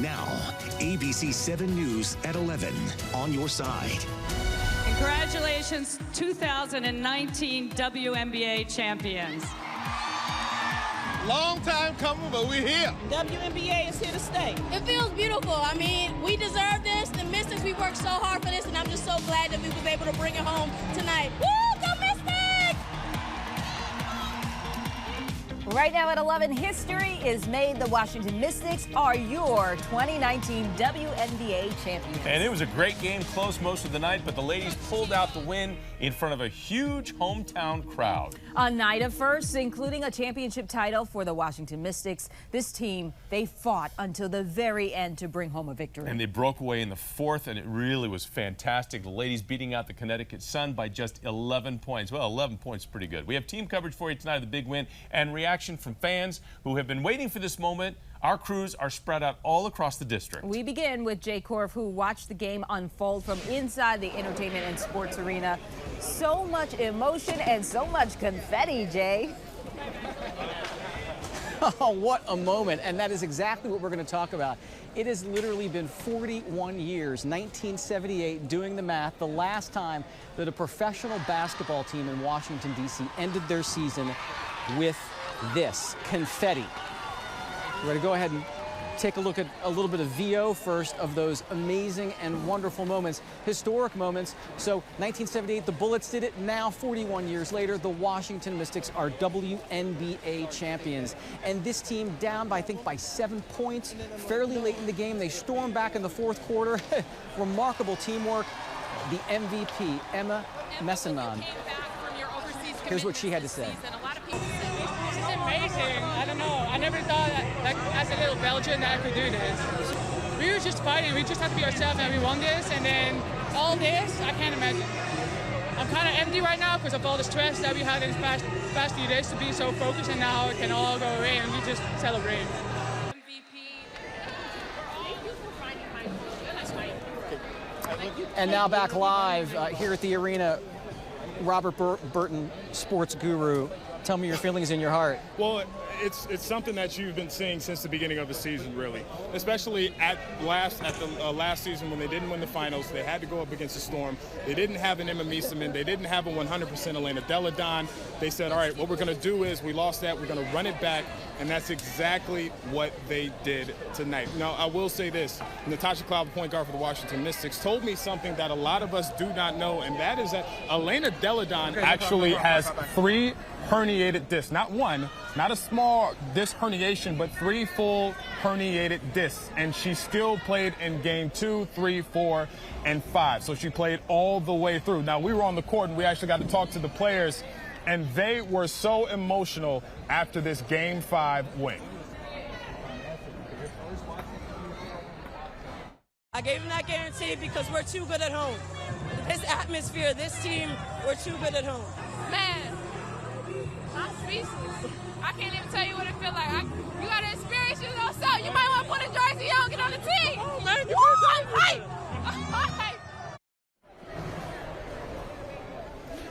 Now, ABC 7 News at 11 on your side. Congratulations, 2019 WNBA champions. Long time coming, but we're here. WNBA is here to stay. It feels beautiful. I mean, we deserve this. The Mystics, we worked so hard for this, and I'm just so glad that we was able to bring it home tonight. Woo, go Mystics! Right now at 11, history is made. The Washington Mystics are your 2019 WNBA champions. And it was a great game, close most of the night, but the ladies pulled out the win in front of a huge hometown crowd. A night of firsts, including a championship title for the Washington Mystics. This team, they fought until the very end to bring home a victory. And they broke away in the fourth, and it really was fantastic. The ladies beating out the Connecticut Sun by just 11 points. Well, 11 points is pretty good. We have team coverage for you tonight of the big win and reaction from fans who have been waiting for this moment. Our crews are spread out all across the district. We begin with Jay Korf, who watched the game unfold from inside the entertainment and sports arena. So much emotion and so much confetti, Jay. Oh, what a moment. And that is exactly what we're going to talk about. It has literally been 41 years, 1978, doing the math, the last time that a professional basketball team in Washington, D.C. ended their season with this, confetti. We're going to go ahead and take a look at a little bit of VO first of those amazing and wonderful moments, historic moments. So 1978, the Bullets did it. Now, 41 years later, the Washington Mystics are WNBA champions. And this team down by, I think, by 7 points fairly late in the game. They stormed back in the fourth quarter. Remarkable teamwork. The MVP, Emma Messinon. Here's what she had to say. Amazing. I don't know. I never thought that, like, as a little Belgian that I could do this. We were just fighting. We just had to be ourselves, and we won this. And then all this, I can't imagine. I'm kind of empty right now because of all the stress that we had in the past few days to be so focused, and now it can all go away and we just celebrate. And now back live here at the arena, Robert Burton, sports guru. Tell me your feelings in your heart. Well, it's something that you've been seeing since the beginning of the season, really. Especially at the last season when they didn't win the finals, they had to go up against the Storm. They didn't have an Emma Messinon. They didn't have a 100% Elena Delle Donne. They said, all right, what we're going to do is we lost that. We're going to run it back. And that's exactly what they did tonight. Now, I will say this. Natasha Cloud, the point guard for the Washington Mystics, told me something that a lot of us do not know, and that is that Elena Delle Donne actually has 3 herniated discs. Not one, not a small disc herniation, but 3 full herniated discs. And she still played in game 2, 3, 4, and 5. So she played all the way through. Now, we were on the court, and we actually got to talk to the players, and they were so emotional after this Game 5 win. I gave him that guarantee because we're too good at home. This atmosphere, this team, we're too good at home. Man, I'm speechless. I can't even tell you what it feels like. You got to experience it yourself. You might want to put a jersey on, get on the team. Oh, man, I'm hyped. I'm hyped.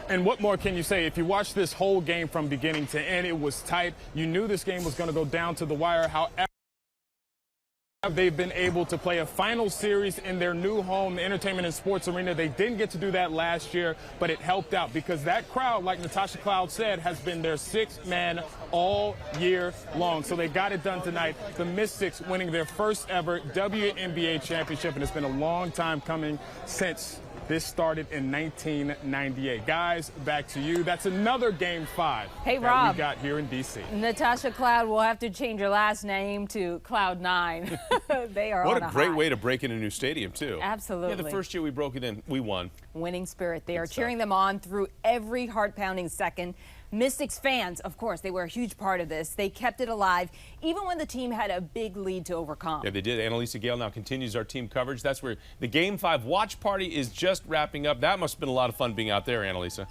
And what more can you say? If you watch this whole game from beginning to end, it was tight. You knew this game was going to go down to the wire. However, they've been able to play a final series in their new home, the Entertainment and Sports Arena. They didn't get to do that last year, but it helped out because that crowd, like Natasha Cloud said, has been their 6th man all year long. So they got it done tonight. The Mystics winning their first ever WNBA championship, and it's been a long time coming since this started in 1998. Guys, back to you. That's another Game 5 hey, that Rob, we got here in D.C. Natasha Cloud will have to change her last name to Cloud 9. They are what on a great high. way to break in a new stadium, too. Absolutely. Yeah, the first year we broke it in, we won. Winning spirit. They are cheering them on through every heart-pounding second. Mystics fans, of course, they were a huge part of this. They kept it alive, even when the team had a big lead to overcome. Yeah, they did. Annalisa Gale now continues our team coverage. That's where the Game 5 watch party is just wrapping up. That must have been a lot of fun being out there, Annalisa.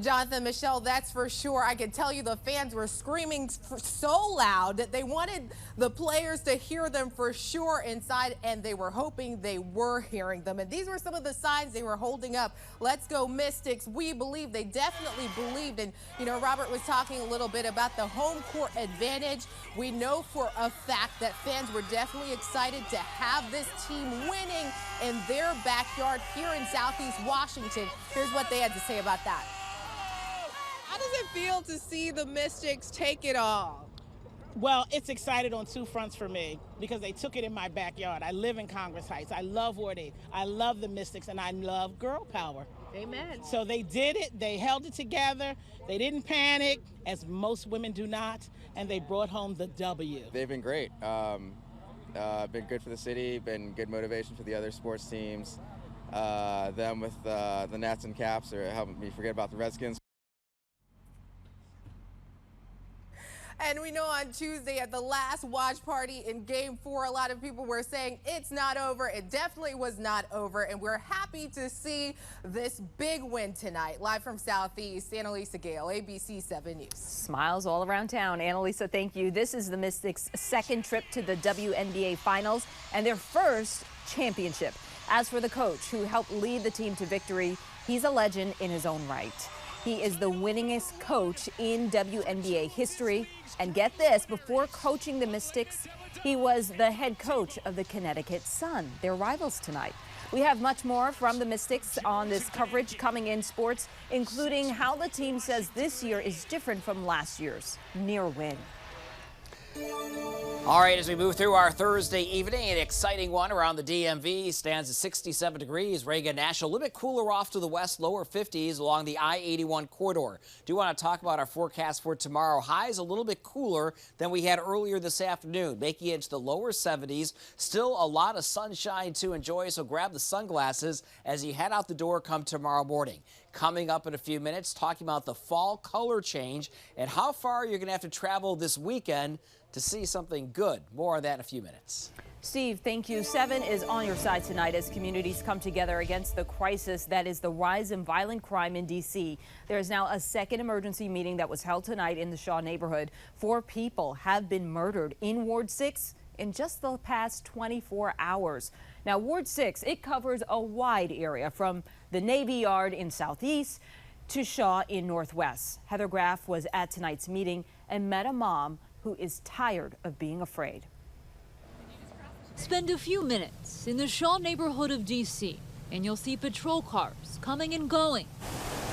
Jonathan, Michelle, that's for sure. I can tell you the fans were screaming so loud that they wanted the players to hear them for sure inside, and they were hoping they were hearing them. And these were some of the signs they were holding up. Let's go Mystics. We believe. They definitely believed. And, you know, Robert was talking a little bit about the home court advantage. We know for a fact that fans were definitely excited to have this team winning in their backyard here in Southeast Washington. Here's what they had to say about that. How does it feel to see the Mystics take it all? Well, it's excited on two fronts for me because they took it in my backyard. I live in Congress Heights. I love Ward 8. I love the Mystics, and I love girl power. Amen. So they did it. They held it together. They didn't panic, as most women do not, and they brought home the W. They've been great. Been good for the city, been good motivation for the other sports teams. Them with the Nats and Caps are helping me forget about the Redskins. And we know on Tuesday at the last watch party in Game 4, a lot of people were saying it's not over. It definitely was not over, and we're happy to see this big win tonight. Live from Southeast, Annalisa Gale, ABC 7 News. Smiles all around town. Annalisa, thank you. This is the Mystics' second trip to the WNBA Finals and their first championship. As for the coach who helped lead the team to victory, he's a legend in his own right. He is the winningest coach in WNBA history. And get this, before coaching the Mystics, he was the head coach of the Connecticut Sun, their rivals tonight. We have much more from the Mystics on this coverage coming in sports, including how the team says this year is different from last year's near win. All right, as we move through our Thursday evening, an exciting one around the DMV. Stands at 67 degrees. Reagan National, a little bit cooler off to the west, lower 50s along the I-81 corridor. Do want to talk about our forecast for tomorrow. Highs a little bit cooler than we had earlier this afternoon, making it into the lower 70s. Still a lot of sunshine to enjoy, so grab the sunglasses as you head out the door come tomorrow morning. Coming up in a few minutes, talking about the fall color change and how far you're going to have to travel this weekend to see something good. More on that in a few minutes. Steve, thank you. 7 is on your side tonight as communities come together against the crisis that is the rise in violent crime in D.C. There is now a second emergency meeting that was held tonight in the Shaw neighborhood. 4 people have been murdered in Ward 6 in just the past 24 hours. Now, Ward 6, it covers a wide area from the Navy Yard in Southeast to Shaw in Northwest. Heather Graff was at tonight's meeting and met a mom who is tired of being afraid. Spend a few minutes in the Shaw neighborhood of D.C. and you'll see patrol cars coming and going.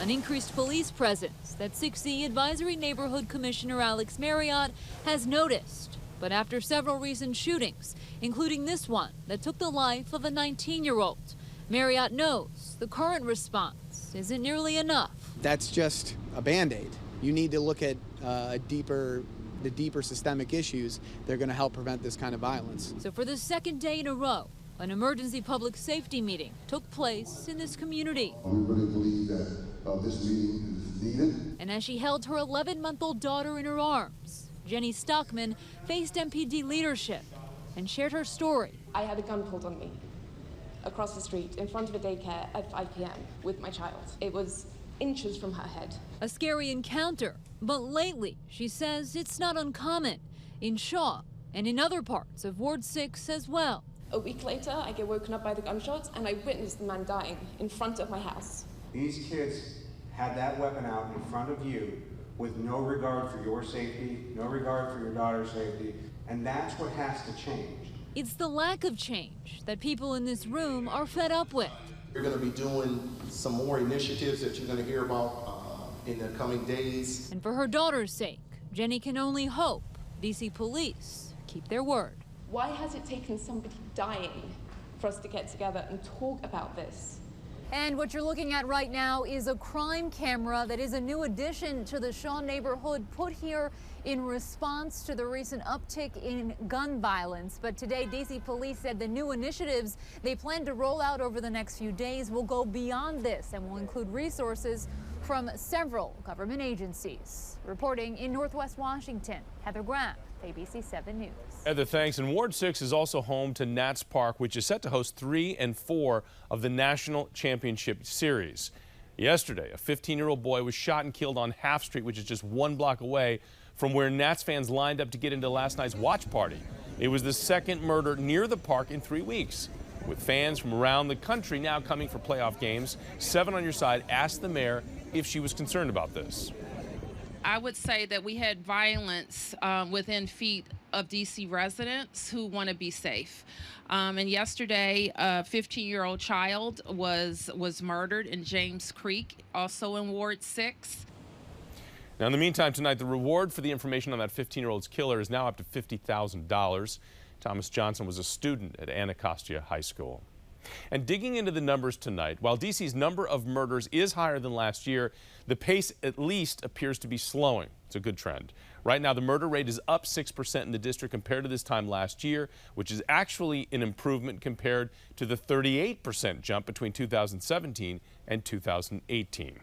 An increased police presence that 6E Advisory Neighborhood Commissioner Alex Marriott has noticed. But after several recent shootings, including this one that took the life of a 19-year-old, Marriott knows the current response isn't nearly enough. That's just a Band-Aid. You need to look at the deeper systemic issues that are going to help prevent this kind of violence. So for the second day in a row, an emergency public safety meeting took place in this community. We really believe that this meeting is needed. And as she held her 11-month-old daughter in her arms, Jenny Stockman faced MPD leadership and shared her story. I had a gun pulled on me across the street in front of a daycare at 5 p.m. with my child. It was inches from her head. A scary encounter, but lately, she says it's not uncommon in Shaw and in other parts of Ward 6 as well. A week later, I get woken up by the gunshots and I witnessed the man dying in front of my house. These kids had that weapon out in front of you with no regard for your safety, no regard for your daughter's safety, and that's what has to change. It's the lack of change that people in this room are fed up with. We're going to be doing some more initiatives that you're going to hear about in the coming days. And for her daughter's sake, Jenny can only hope DC police keep their word. Why has it taken somebody dying for us to get together and talk about this? And what you're looking at right now is a crime camera that is a new addition to the Shaw neighborhood, put here in response to the recent uptick in gun violence. But today, DC police said the new initiatives they plan to roll out over the next few days will go beyond this and will include resources from several government agencies. Reporting in Northwest Washington, Heather Graff, ABC 7 News. Heather, thanks. And Ward 6 is also home to Nats Park, which is set to host 3 and 4 of the National Championship Series. Yesterday, a 15-year-old boy was shot and killed on Half Street, which is just 1 block away from where Nats fans lined up to get into last night's watch party. It was the second murder near the park in 3 weeks. With fans from around the country now coming for playoff games, 7 on Your Side asked the mayor if she was concerned about this. I would say that we had violence within feet of D.C. residents who want to be safe. And yesterday, a 15-year-old child was murdered in James Creek, also in Ward 6. Now, in the meantime, tonight, the reward for the information on that 15-year-old's killer is now up to $50,000. Thomas Johnson was a student at Anacostia High School. And digging into the numbers tonight, while D.C.'s number of murders is higher than last year, the pace at least appears to be slowing. It's a good trend. Right now, the murder rate is up 6% in the district compared to this time last year, which is actually an improvement compared to the 38% jump between 2017 and 2018.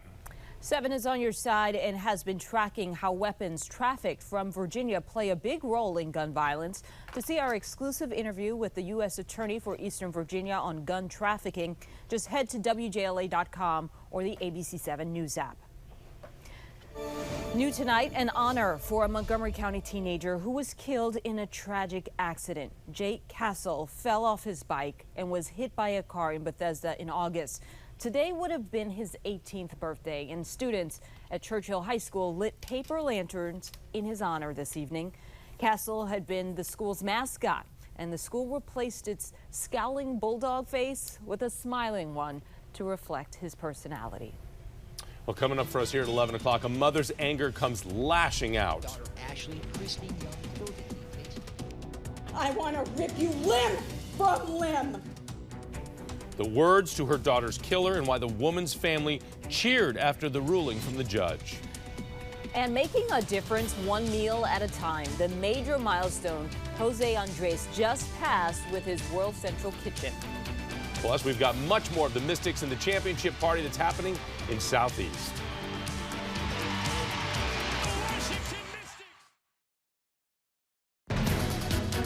7 is on your side and has been tracking how weapons trafficked from Virginia play a big role in gun violence. To see our exclusive interview with the U.S. Attorney for Eastern Virginia on gun trafficking, just head to WJLA.com or the ABC7 News app. New tonight, an honor for a Montgomery County teenager who was killed in a tragic accident. Jake Castle fell off his bike and was hit by a car in Bethesda in August. Today would have been his 18th birthday, and students at Churchill High School lit paper lanterns in his honor this evening. Castle had been the school's mascot, and the school replaced its scowling bulldog face with a smiling one to reflect his personality. Well, coming up for us here at 11 o'clock, a mother's anger comes lashing out. I want to rip you limb from limb. The words to her daughter's killer and why the woman's family cheered after the ruling from the judge. And making a difference one meal at a time, the major milestone Jose Andres just passed with his World Central Kitchen. Plus, we've got much more of the Mystics and the championship party that's happening in Southeast.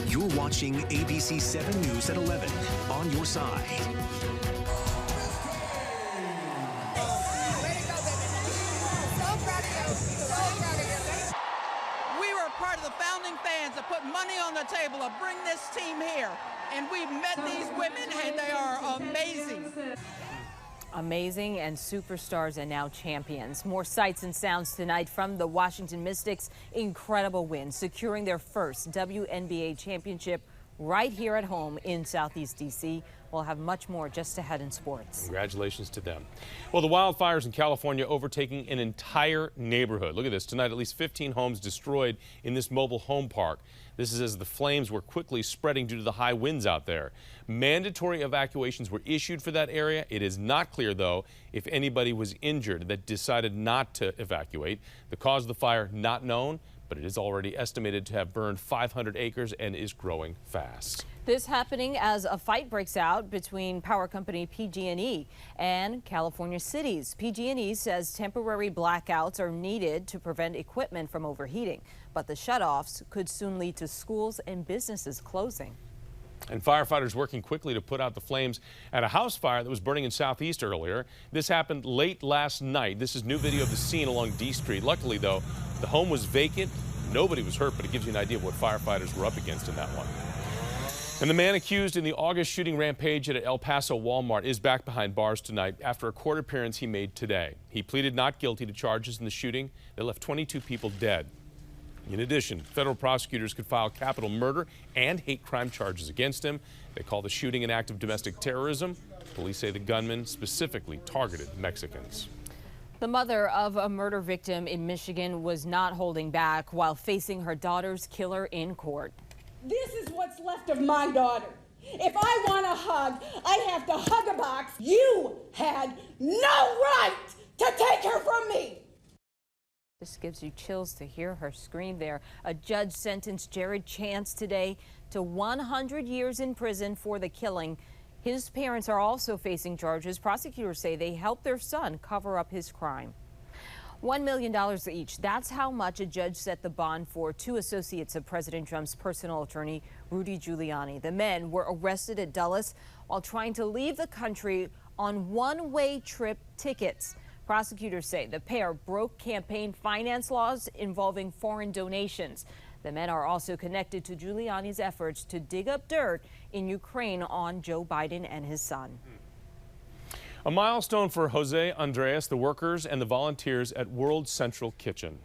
You're watching ABC 7 News at 11 on your side. We were part of the founding fans that put money on the table to bring this team here. And we've met these women, and they are amazing. Amazing, and superstars and now champions. More sights and sounds tonight from the Washington Mystics' incredible win, securing their first WNBA championship right here at home in Southeast D.C. We'll have much more just ahead in sports. Congratulations to them. Well, the wildfires in California overtaking an entire neighborhood. Look at this. Tonight, at least 15 homes destroyed in this mobile home park. This is as the flames were quickly spreading due to the high winds out there. Mandatory evacuations were issued for that area. It is not clear, though, if anybody was injured that decided not to evacuate. The cause of the fire not known, but it is already estimated to have burned 500 acres and is growing fast. This happening as a fight breaks out between power company PG&E and California cities. PG&E says temporary blackouts are needed to prevent equipment from overheating, but the shutoffs could soon lead to schools and businesses closing. And firefighters working quickly to put out the flames at a house fire that was burning in Southeast earlier. This happened late last night. This is new video of the scene along D Street. Luckily, though, the home was vacant. Nobody was hurt, but it gives you an idea of what firefighters were up against in that one. And the man accused in the August shooting rampage at an El Paso Walmart is back behind bars tonight after a court appearance he made today. He pleaded not guilty to charges in the shooting that left 22 people dead. In addition, federal prosecutors could file capital murder and hate crime charges against him. They call the shooting an act of domestic terrorism. Police say the gunman specifically targeted Mexicans. The mother of a murder victim in Michigan was not holding back while facing her daughter's killer in court. This is what's left of my daughter. If I want a hug, I have to hug a box. You had no right to take her from me. This gives you chills to hear her scream there. A judge sentenced Jared Chance today to 100 years in prison for the killing. His parents are also facing charges. Prosecutors say they helped their son cover up his crime. $1 million each. That's how much a judge set the bond for 2 associates of President Trump's personal attorney, Rudy Giuliani. The men were arrested at Dulles while trying to leave the country on one-way trip tickets. Prosecutors say the pair broke campaign finance laws involving foreign donations. The men are also connected to Giuliani's efforts to dig up dirt in Ukraine on Joe Biden and his son. A milestone for Jose Andres, the workers, and the volunteers at World Central Kitchen.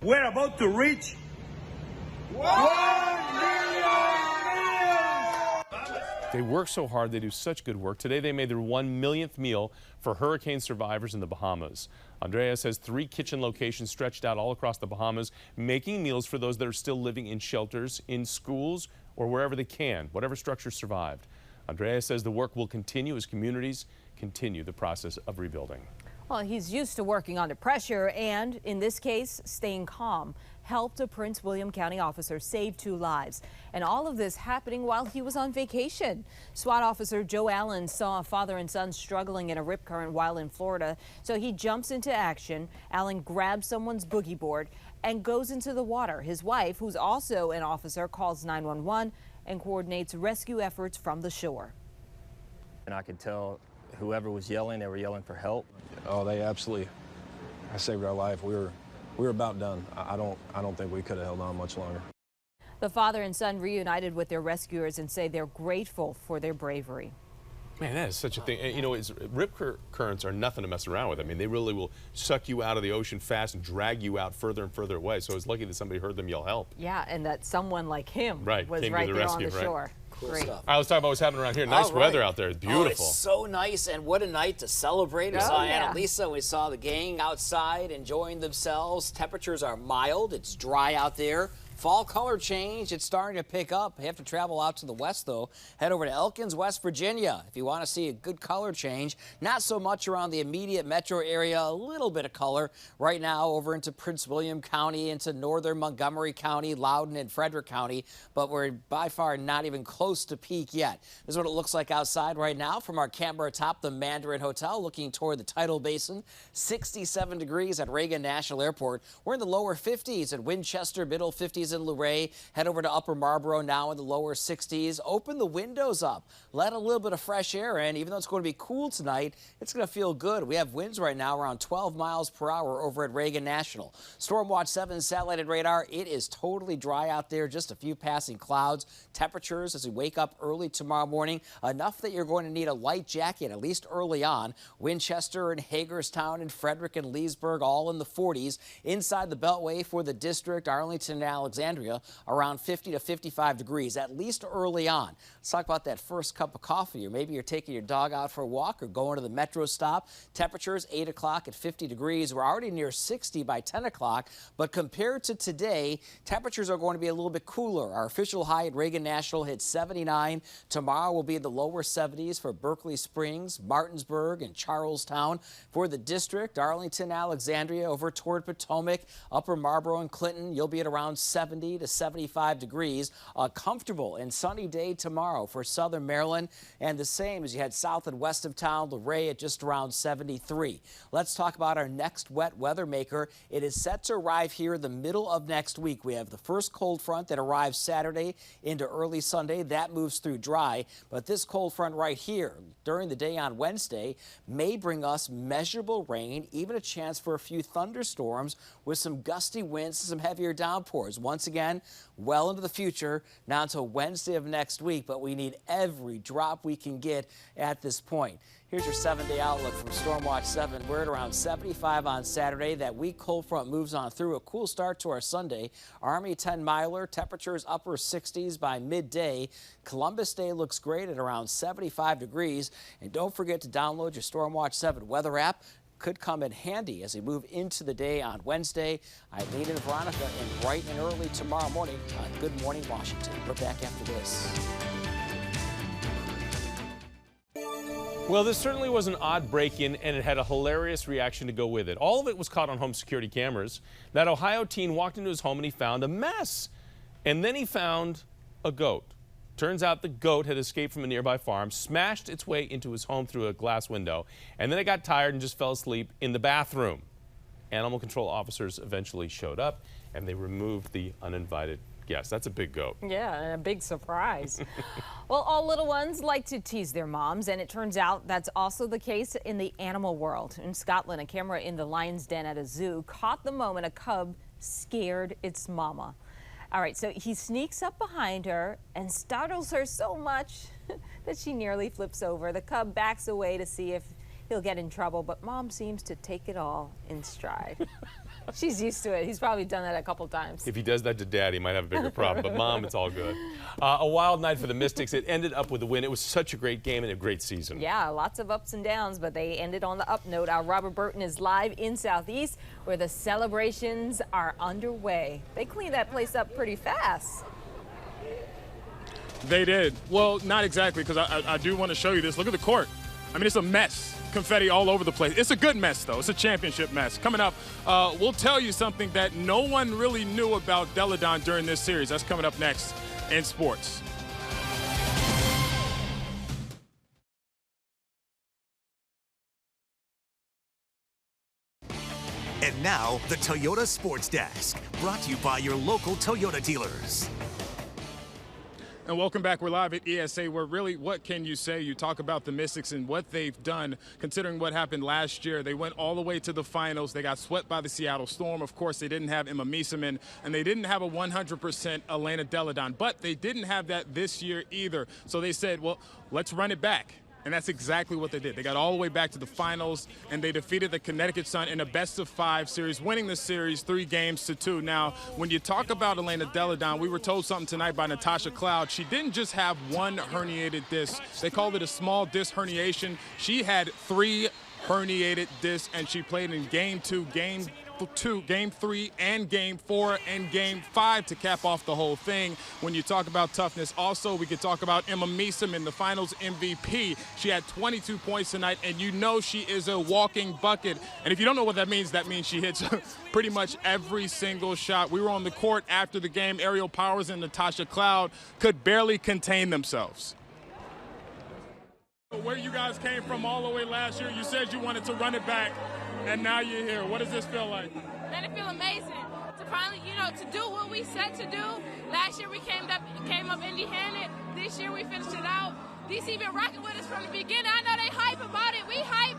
We're about to reach 1 million meals! They work so hard, they do such good work. Today they made their 1 millionth meal for hurricane survivors in the Bahamas. Andreas has 3 kitchen locations stretched out all across the Bahamas, making meals for those that are still living in shelters, in schools, or wherever they can, whatever structure survived. Andreas says the work will continue as communities continue the process of rebuilding. Well, he's used to working under pressure and, in this case, staying calm. Helped a Prince William County officer save 2 lives. And all of this happening while he was on vacation. SWAT officer Joe Allen saw a father and son struggling in a rip current while in Florida. So he jumps into action. Allen grabs someone's boogie board and goes into the water. His wife, who's also an officer, calls 911 and coordinates rescue efforts from the shore. And I could tell whoever was yelling, they were yelling for help. Oh, they absolutely, I saved our life. We were about done. I don't think we could have held on much longer. The father and son reunited with their rescuers and say they're grateful for their bravery. Man, that is such a thing. You know, rip currents are nothing to mess around with. I mean, they really will suck you out of the ocean fast and drag you out further and further away. So it's lucky that somebody heard them yell help. Yeah, and that someone like him was came right to the there rescue, on the shore. Cool Great. stuff. All right, let's talk about what's happening around here. Nice weather out there. It's beautiful. Oh, it's so nice, and what a night to celebrate. We saw Annalisa, we saw the gang outside enjoying themselves. Temperatures are mild. It's dry out there. Fall color change, it's starting to pick up. You have to travel out to the west, though. Head over to Elkins, West Virginia, if you want to see a good color change. Not so much around the immediate metro area, a little bit of color right now over into Prince William County, into northern Montgomery County, Loudoun and Frederick County, but we're by far not even close to peak yet. This is what it looks like outside right now from our camera atop the Mandarin Hotel, looking toward the tidal basin. 67 degrees at Reagan National Airport. We're in the lower 50s at Winchester, middle 50s in Luray. Head over to Upper Marlboro now in the lower 60s. Open the windows up. Let a little bit of fresh air in. Even though it's going to be cool tonight, it's going to feel good. We have winds right now around 12 miles per hour over at Reagan National. Stormwatch 7 satellite radar. It is totally dry out there. Just a few passing clouds. Temperatures as we wake up early tomorrow morning. Enough that you're going to need a light jacket, at least early on. Winchester and Hagerstown and Frederick and Leesburg all in the 40s. Inside the Beltway for the district, Arlington and Alexandria, around 50 to 55 degrees, at least early on. Let's talk about that first cup of coffee, or maybe you're taking your dog out for a walk or going to the metro stop. Temperatures 8 o'clock at 50 degrees. We're already near 60 by 10 o'clock, but compared to today, temperatures are going to be a little bit cooler. Our official high at Reagan National hit 79. Tomorrow will be in the lower 70s for Berkeley Springs, Martinsburg, and Charlestown. For the district, Arlington, Alexandria, over toward Potomac, Upper Marlboro and Clinton, you'll be at around 70 to 75 degrees. A comfortable and sunny day tomorrow for southern Maryland, and the same as you head south and west of town. Luray at just around 73. Let's talk about our next wet weather maker. It is set to arrive here in the middle of next week. We have the first cold front that arrives Saturday into early Sunday. That moves through dry, but this cold front right here during the day on Wednesday may bring us measurable rain, even a chance for a few thunderstorms with some gusty winds and some heavier downpours. Once again, well into the future, not until Wednesday of next week, but we need every drop we can get at this point. Here's your 7-day outlook from Stormwatch 7. We're at around 75 on Saturday. That weak cold front moves on through. A cool start to our Sunday. Army 10-miler, temperatures upper 60s by midday. Columbus Day looks great at around 75 degrees. And don't forget to download your Stormwatch 7 weather app. Could come in handy as we move into the day on Wednesday. I'm Nate and Veronica in bright and early tomorrow morning on Good Morning Washington. We're back after this. Well, this certainly was an odd break-in, and it had a hilarious reaction to go with it. All of it was caught on home security cameras. That Ohio teen walked into his home and he found a mess. And then he found a goat. Turns out the goat had escaped from a nearby farm, smashed its way into his home through a glass window, and then it got tired and just fell asleep in the bathroom. Animal control officers eventually showed up, and they removed the uninvited Yes, that's a big goat. Yeah, and a big surprise. Well, all little ones like to tease their moms, and it turns out that's also the case in the animal world. In Scotland, a camera in the lion's den at a zoo caught the moment a cub scared its mama. All right, so he sneaks up behind her and startles her so much that she nearly flips over. The cub backs away to see if he'll get in trouble, but mom seems to take it all in stride. She's used to it. He's probably done that a couple times. If he does that to Dad, he might have a bigger problem. But Mom, it's all good. A wild night for the Mystics. It ended up with a win. It was such a great game and a great season. Yeah, lots of ups and downs, but they ended on the up note. Our Robert Burton is live in Southeast, where the celebrations are underway. They cleaned that place up pretty fast. They did. Well, not exactly, because I do want to show you this. Look at the court. I mean, it's a mess. Confetti all over the place. It's a good mess, though. It's a championship mess. Coming up, we'll tell you something that no one really knew about Deladon during this series. That's coming up next in sports. And now, the Toyota Sports Desk, brought to you by your local Toyota dealers. And welcome back. We're live at ESA, where really, what can you say? You talk about the Mystics and what they've done, considering what happened last year. They went all the way to the finals. They got swept by the Seattle Storm. Of course, they didn't have Emma Miesemann, and they didn't have a 100% Elena Deladon. But they didn't have that this year either. So they said, well, let's run it back. And that's exactly what they did. They got all the way back to the finals, and they defeated the Connecticut Sun in a best-of-5 series, winning the series 3-2. Now, when you talk about Elena Deladon, we were told something tonight by Natasha Cloud. She didn't just have one herniated disc. They called it a small disc herniation. She had 3 herniated discs, and she played in Game 2, Game 3, and Game 4, and Game 5 to cap off the whole thing. When you talk about toughness, also we could talk about Emma Miesemann, the finals MVP. She had 22 points tonight, and you know she is a walking bucket. And if you don't know what that means she hits pretty much every single shot. We were on the court after the game. Ariel Powers and Natasha Cloud could barely contain themselves. Where you guys came from all the way last year, you said you wanted to run it back, and now you're here. What does this feel like? Man, it feels amazing to finally, to do what we said to do. Last year we came up empty-handed. This year we finished it out. DC been rocking with us from the beginning. I know they hype about it. We hype.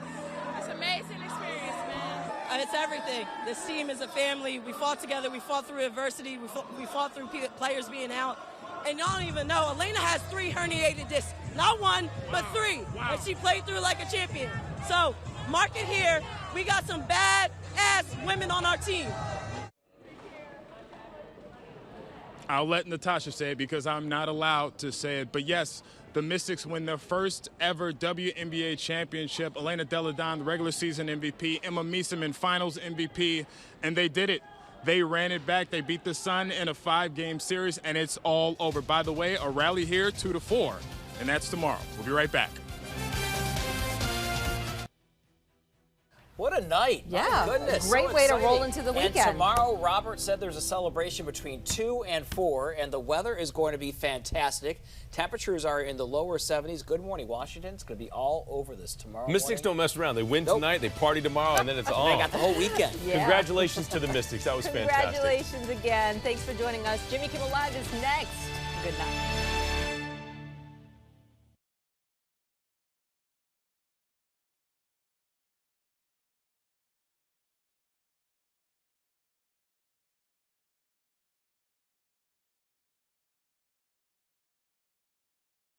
It's an amazing experience, man. It's everything. This team is a family. We fought together. We fought through adversity. We fought through players being out. And y'all don't even know, Elena has 3 herniated discs. Not 1, but 3. Wow. And she played through like a champion. So, mark it here. We got some bad-ass women on our team. I'll let Natasha say it because I'm not allowed to say it. But yes, the Mystics win their first ever WNBA Championship. Elena Deladon, the regular season MVP. Emma Miesemann, finals MVP. And they did it. They ran it back. They beat the Sun in a 5-game series, and it's all over. By the way, a rally here 2-4, and that's tomorrow. We'll be right back. What a night. Yeah, my goodness. Great so way exciting. to roll into the weekend. And tomorrow, Robert said there's a celebration between 2 and 4, and the weather is going to be fantastic. Temperatures are in the lower 70s. Good morning, Washington. It's going to be all over this tomorrow Mystics morning. don't mess around. They win tonight, they party tomorrow, and then it's on. They got the whole weekend. Yeah. Congratulations to the Mystics. That was fantastic. Congratulations again. Thanks for joining us. Jimmy Kimmel Live is next. Good night.